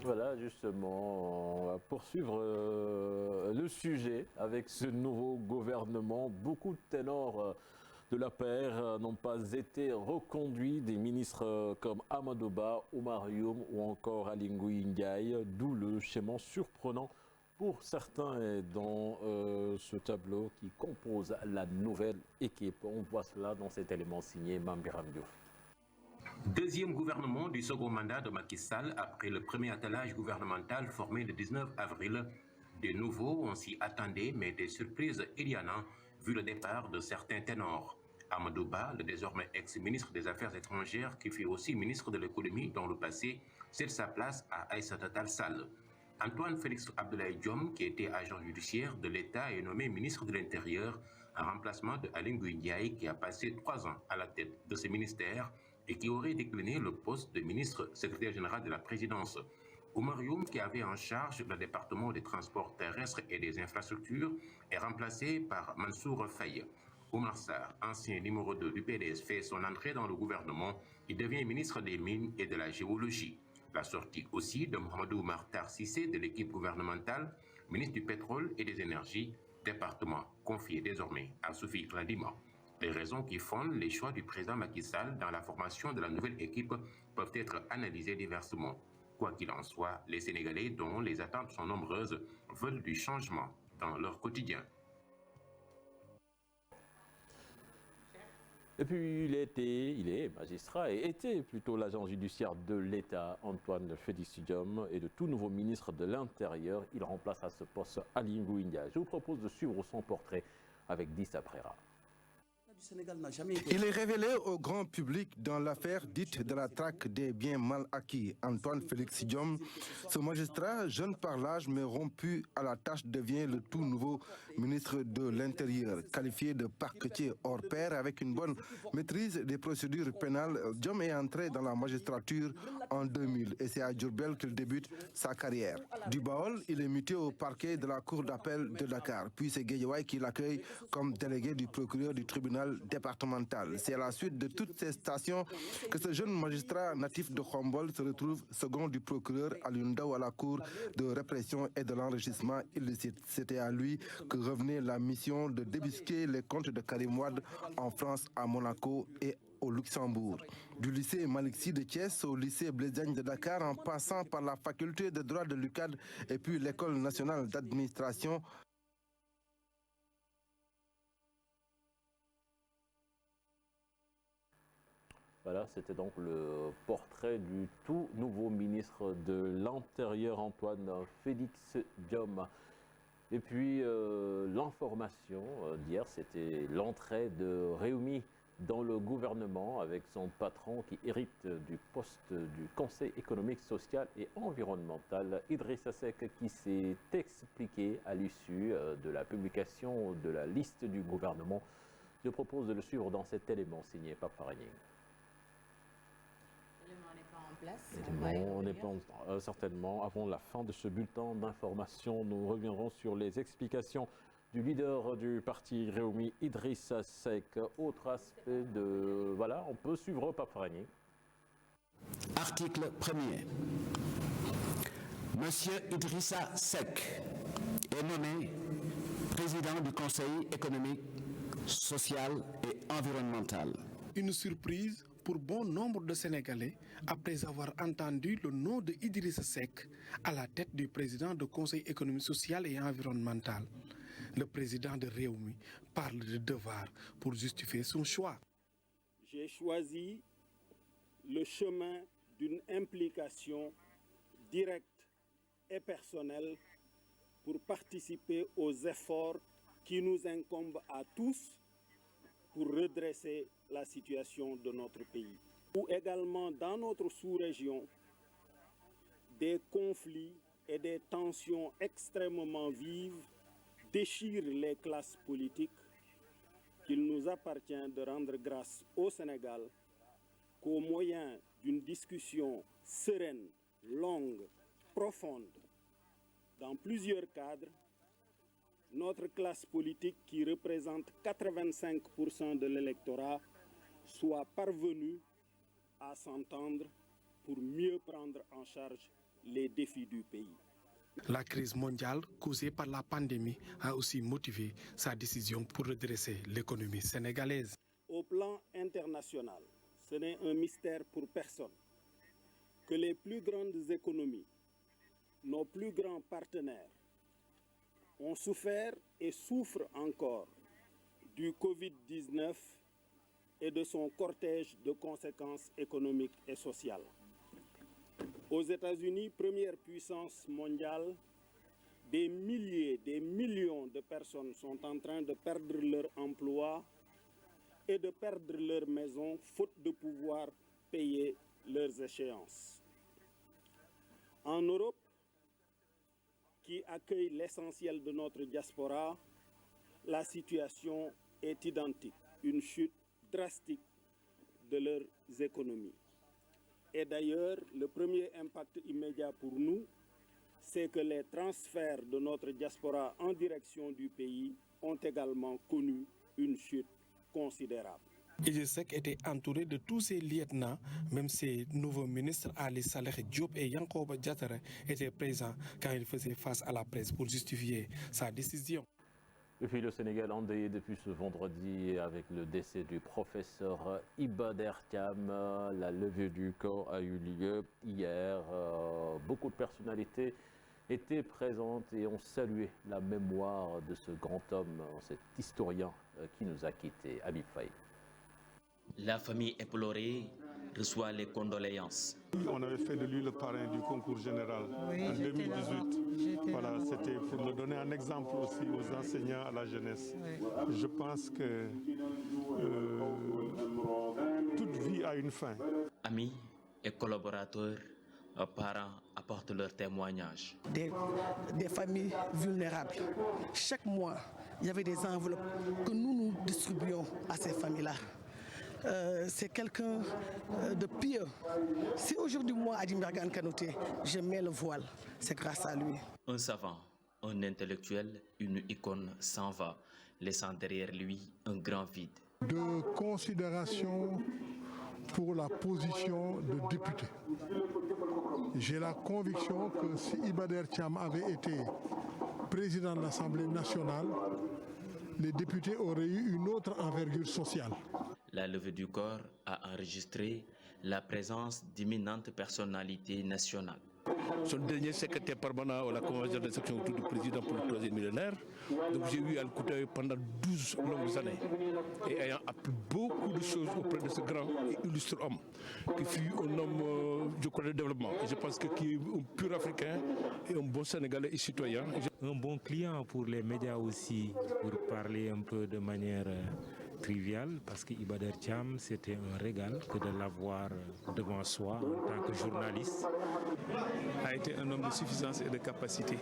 Voilà, justement, on va poursuivre le sujet avec ce nouveau gouvernement. Beaucoup de ténors de l'APR n'ont pas été reconduits. Des ministres comme Amadou Ba, Oumar Youm ou encore Aly Ngouille Ndiaye, d'où le schéma surprenant pour certains dans ce tableau qui compose la nouvelle équipe. On voit cela dans cet élément signé Mambiram Diouf. Deuxième gouvernement du second mandat de Macky Sall après le premier attelage gouvernemental formé le 19 avril. De nouveau, on s'y attendait, mais des surprises il y en a, vu le départ de certains ténors. Amadou Ba, le désormais ex-ministre des Affaires étrangères, qui fut aussi ministre de l'économie dans le passé, cède sa place à Aïssata Tall Sall. Antoine Félix Abdoulaye Diome, qui était agent judiciaire de l'État, est nommé ministre de l'Intérieur en remplacement de Aly Ngouille Ndiaye, qui a passé 3 ans à la tête de ce ministère et qui aurait décliné le poste de ministre secrétaire général de la présidence. Oumar Youm, qui avait en charge le département des transports terrestres et des infrastructures, est remplacé par Mansour Faye. Oumar Sarr, ancien numéro 2 du PDS, fait son entrée dans le gouvernement. Il devient ministre des Mines et de la Géologie. La sortie aussi de Mohamedou Makhtar Cissé de l'équipe gouvernementale, ministre du Pétrole et des Énergies, département confié désormais à Sophie Gladima. Les raisons qui fondent les choix du président Macky Sall dans la formation de la nouvelle équipe peuvent être analysées diversement. Quoi qu'il en soit, les Sénégalais, dont les attentes sont nombreuses, veulent du changement dans leur quotidien. Et puis il est magistrat et était plutôt l'agent judiciaire de l'État, Antoine Félix Diome, et de tout nouveau ministre de l'Intérieur. Il remplace à ce poste Aly Ngouille Ndiaye. Je vous propose de suivre son portrait avec Dissa Prera. Il est révélé au grand public dans l'affaire dite de la traque des biens mal acquis. Antoine Félix Diome, ce magistrat, jeune par l'âge mais rompu à la tâche, devient le tout nouveau ministre de l'Intérieur. Qualifié de parquetier hors pair avec une bonne maîtrise des procédures pénales, Diome est entré dans la magistrature en 2000 et c'est à Diourbel qu'il débute sa carrière. Du Baol, il est muté au parquet de la cour d'appel de Dakar, puis c'est Guédiawaye qui l'accueille comme délégué du procureur du tribunal départemental. C'est à la suite de toutes ces stations que ce jeune magistrat natif de Khombol se retrouve second du procureur Alioune Ndao à la cour de répression et de l'enrichissement illicite. C'était à lui que revenait la mission de débusquer les comptes de Karim Wade en France, à Monaco et au Luxembourg. Du lycée Malick Sy de Thiès au lycée Blaise Diagne de Dakar, en passant par la faculté de droit de l'UCAD et puis l'école nationale d'administration. Voilà, c'était donc le portrait du tout nouveau ministre de l'Intérieur, Antoine Félix Diome. Et puis, l'information d'hier, c'était l'entrée de Rewmi dans le gouvernement avec son patron qui hérite du poste du Conseil économique, social et environnemental, Idrissa Seck, qui s'est expliqué à l'issue de la publication de la liste du gouvernement. Je propose de le suivre dans cet élément signé Pape Faragning. On n'est pas certainement avant la fin de ce bulletin d'information. Nous reviendrons sur les explications du leader du parti Rewmi, Idrissa Seck. Autre aspect de... Voilà, on peut suivre Pape Faragning. Article 1er. Monsieur Idrissa Seck est nommé président du Conseil économique, social et environnemental. Une surprise pour bon nombre de Sénégalais après avoir entendu le nom de Idrissa Seck à la tête du président du Conseil économique, social et environnemental. Le président de Rewmi parle de devoir pour justifier son choix. J'ai choisi le chemin d'une implication directe et personnelle pour participer aux efforts qui nous incombent à tous pour redresser la situation de notre pays. Ou également dans notre sous-région, des conflits et des tensions extrêmement vives déchirent les classes politiques qu'il nous appartient de rendre grâce au Sénégal qu'au moyen d'une discussion sereine, longue, profonde, dans plusieurs cadres, notre classe politique qui représente 85% de l'électorat soit parvenue à s'entendre pour mieux prendre en charge les défis du pays. La crise mondiale causée par la pandémie a aussi motivé sa décision pour redresser l'économie sénégalaise. Au plan international, ce n'est un mystère pour personne que les plus grandes économies, nos plus grands partenaires, ont souffert et souffrent encore du Covid-19 et de son cortège de conséquences économiques et sociales. Aux États-Unis, première puissance mondiale, des milliers, des millions de personnes sont en train de perdre leur emploi et de perdre leur maison, faute de pouvoir payer leurs échéances. En Europe, qui accueille l'essentiel de notre diaspora, la situation est identique, une chute drastique de leurs économies. Et d'ailleurs, le premier impact immédiat pour nous, c'est que les transferts de notre diaspora en direction du pays ont également connu une chute considérable. Idriss Seck était entouré de tous ses lieutenants, même ses nouveaux ministres Ali Saleh Diop et Yankoba Diattara étaient présents quand il faisait face à la presse pour justifier sa décision. Et puis le Sénégal endeuillé depuis ce vendredi avec le décès du professeur Iba Der Thiam. La levée du corps a eu lieu hier. Beaucoup de personnalités étaient présentes et ont salué la mémoire de ce grand homme, cet historien qui nous a quittés, Habib Faye. La famille éplorée reçoit les condoléances. On avait fait de lui le parrain du concours général en 2018. Voilà, c'était pour le donner un exemple aussi aux enseignants, à la jeunesse. Oui. Je pense que toute vie a une fin. Amis et collaborateurs, parents apportent leur témoignage. Des familles vulnérables. Chaque mois, il y avait des enveloppes que nous distribuions à ces familles-là. C'est quelqu'un de pieux. Si aujourd'hui, moi, Adi Mbergane Kanouté, je mets le voile, c'est grâce à lui. Un savant, un intellectuel, une icône s'en va, laissant derrière lui un grand vide. De considération pour la position de député. J'ai la conviction que si Iba Der Thiam avait été président de l'Assemblée nationale, les députés auraient eu une autre envergure sociale. La levée du corps a enregistré la présence d'imminentes personnalités nationales. Son dernier secrétaire permanent à la convention de section autour du président pour le troisième millénaire. Donc j'ai eu à l'écouter pendant 12 longues années. Et ayant appris beaucoup de choses auprès de ce grand et illustre homme, qui fut un homme, je crois, de développement. Et je pense qu'il est un pur africain et un bon Sénégalais et citoyen. Un bon client pour les médias aussi, pour parler un peu de manière trivial, parce que Iba Der Thiam, c'était un régal que de l'avoir devant soi en tant que journaliste. A été un homme de suffisance et de capacité.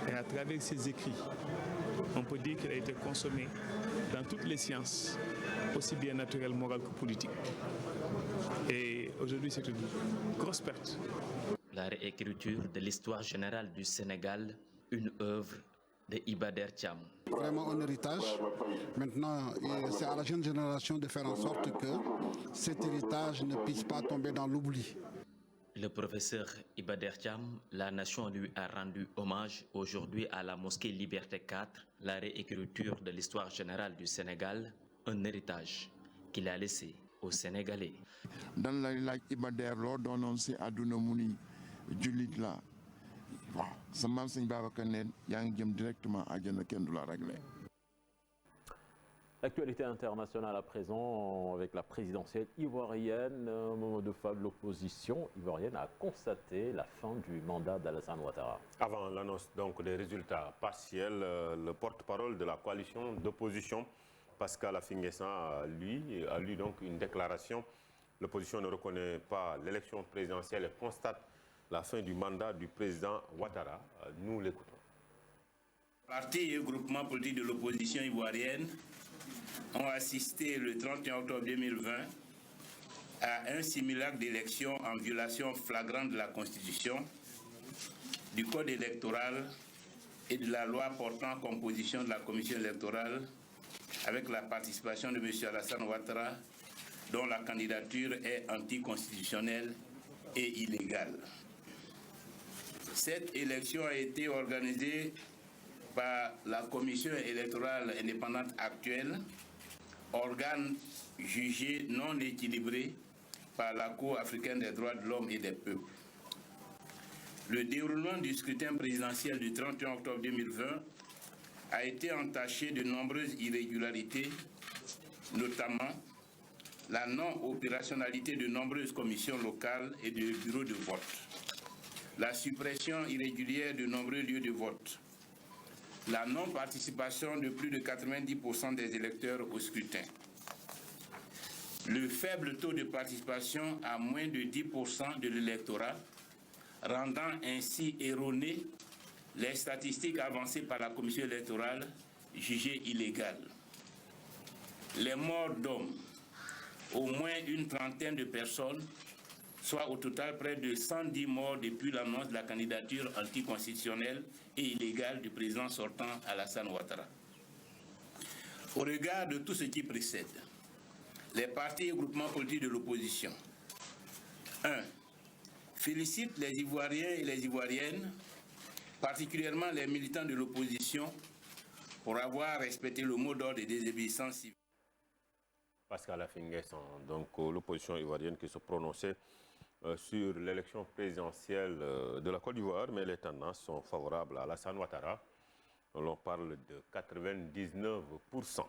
Et à travers ses écrits, on peut dire qu'il a été consommé dans toutes les sciences, aussi bien naturelles, morales que politiques. Et aujourd'hui, c'est une grosse perte. La réécriture de l'histoire générale du Sénégal, une œuvre de Iba Der Thiam. Vraiment un héritage. Maintenant, c'est à la jeune génération de faire en sorte que cet héritage ne puisse pas tomber dans l'oubli. Le professeur Iba Der Thiam, la nation lui a rendu hommage aujourd'hui à la mosquée Liberté 4, la réécriture de l'histoire générale du Sénégal, un héritage qu'il a laissé aux Sénégalais. Dans la laaj Iba Der loo doonoon si àdduna mu ni jullit la bon sa maam Sëñ Babacar ne yaa ngi jëm directement àjjana kenn du la réglé. L'actualité internationale à présent avec la présidentielle ivoirienne. Mamadou Fall, l'opposition ivoirienne a constaté la fin du mandat d'Alassane Ouattara. Avant l'annonce donc des résultats partiels, le porte-parole de la coalition d'opposition, Pascal Affi-N'Guessan, a lu donc une déclaration. L'opposition ne reconnaît pas l'élection présidentielle et constate la fin du mandat du président Ouattara. Nous l'écoutons. Partis et groupements politiques de l'opposition ivoirienne ont assisté le 31 octobre 2020 à un simulacre d'élection en violation flagrante de la Constitution, du Code électoral et de la loi portant composition de la Commission électorale avec la participation de M. Alassane Ouattara, dont la candidature est anticonstitutionnelle et illégale. Cette élection a été organisée par la Commission électorale indépendante actuelle, organe jugé non équilibré par la Cour africaine des droits de l'homme et des peuples. Le déroulement du scrutin présidentiel du 31 octobre 2020 a été entaché de nombreuses irrégularités, notamment la non-opérationnalité de nombreuses commissions locales et de bureaux de vote, la suppression irrégulière de nombreux lieux de vote, la non-participation de plus de 90% des électeurs au scrutin, le faible taux de participation à moins de 10% de l'électorat, rendant ainsi erronées les statistiques avancées par la commission électorale jugées illégales. Les morts d'hommes, au moins une trentaine de personnes, soit au total près de 110 morts depuis l'annonce de la candidature anticonstitutionnelle et illégale du président sortant Alassane Ouattara. Au regard de tout ce qui précède, les partis et groupements politiques de l'opposition 1. Félicitent les Ivoiriens et les Ivoiriennes, particulièrement les militants de l'opposition, pour avoir respecté le mot d'ordre des désobéissances civiles. Pascal Affi-N'Guessan, donc l'opposition ivoirienne qui se prononçait sur l'élection présidentielle de la Côte d'Ivoire, mais les tendances sont favorables à Alassane Ouattara. On parle de 99%.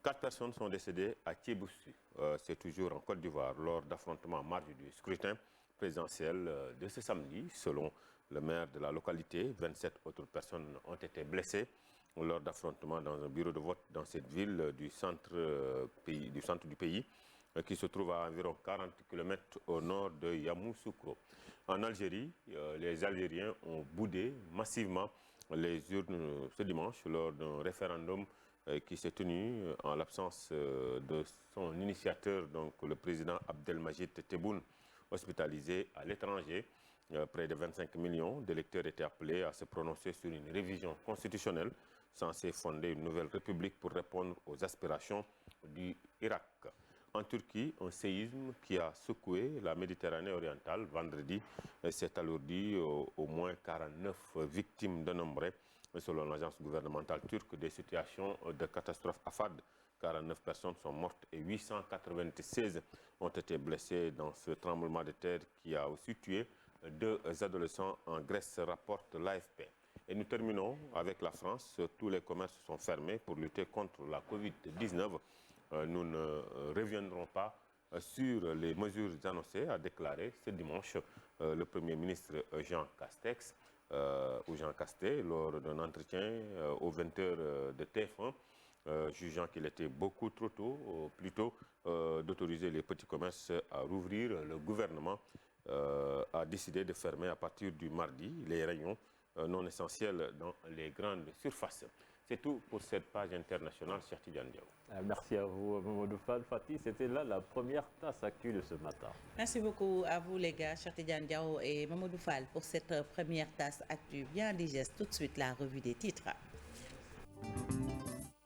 4 personnes sont décédées à Thiéboussi, c'est toujours en Côte d'Ivoire, lors d'affrontements en marge du scrutin présidentiel de ce samedi. Selon le maire de la localité, 27 autres personnes ont été blessées lors d'affrontements dans un bureau de vote dans cette ville du centre du pays, qui se trouve à environ 40 km au nord de Yamoussoukro. En Algérie, les Algériens ont boudé massivement les urnes ce dimanche lors d'un référendum qui s'est tenu en l'absence de son initiateur, donc le président Abdelmajid Tebboune, hospitalisé à l'étranger. Près de 25 millions d'électeurs étaient appelés à se prononcer sur une révision constitutionnelle censée fonder une nouvelle république pour répondre aux aspirations du Irak. En Turquie, un séisme qui a secoué la Méditerranée orientale vendredi s'est alourdi au moins 49 victimes dénombrées. Selon l'agence gouvernementale turque, des situations de catastrophe affadent. 49 personnes sont mortes et 896 ont été blessées dans ce tremblement de terre qui a aussi tué 2 adolescents en Grèce, rapporte l'AFP. Et nous terminons avec la France. Tous les commerces sont fermés pour lutter contre la Covid-19. Nous ne reviendrons pas sur les mesures annoncées, a déclaré ce dimanche le Premier ministre Jean Castex, lors d'un entretien aux 20h de TF1, jugeant qu'il était beaucoup trop tôt, plutôt d'autoriser les petits commerces à rouvrir. Le gouvernement a décidé de fermer à partir du mardi les rayons non essentiels dans les grandes surfaces. C'est tout pour cette page internationale, Cheikh Tidiane Diaw. Merci à vous, Mamadou Fall. Fatih, c'était là la première tasse actu de ce matin. Merci beaucoup à vous les gars, Cheikh Tidiane Diaw et Mamadou Fall pour cette première tasse actu bien digeste. Tout de suite la revue des titres.